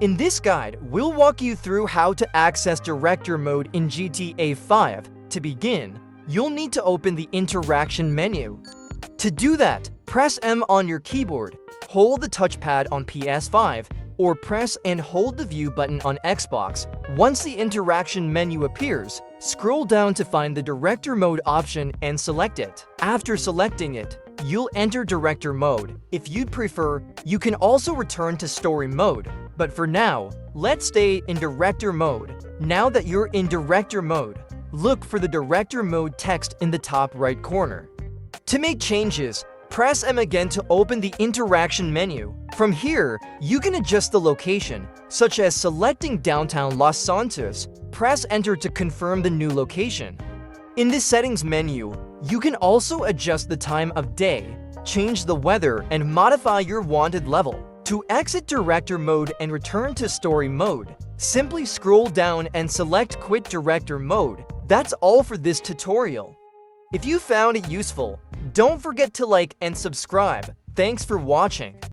In this guide, we'll walk you through how to access Director Mode in GTA 5. To begin, you'll need to open the interaction menu. To do that, press M on your keyboard, hold the touchpad on PS5, or press and hold the view button on Xbox. Once the interaction menu appears, scroll down to find the Director Mode option and select it. After selecting it, you'll enter Director Mode. If you'd prefer, you can also return to Story Mode. But for now, let's stay in Director Mode. Now that you're in Director Mode, look for the Director Mode text in the top right corner. To make changes, press M again to open the interaction menu. From here, you can adjust the location, such as selecting downtown Los Santos. Press Enter to confirm the new location. In the settings menu, you can also adjust the time of day, change the weather, and modify your wanted level. To exit Director Mode and return to Story Mode, simply scroll down and select Quit Director Mode. That's all for this tutorial. If you found it useful, don't forget to like and subscribe. Thanks for watching.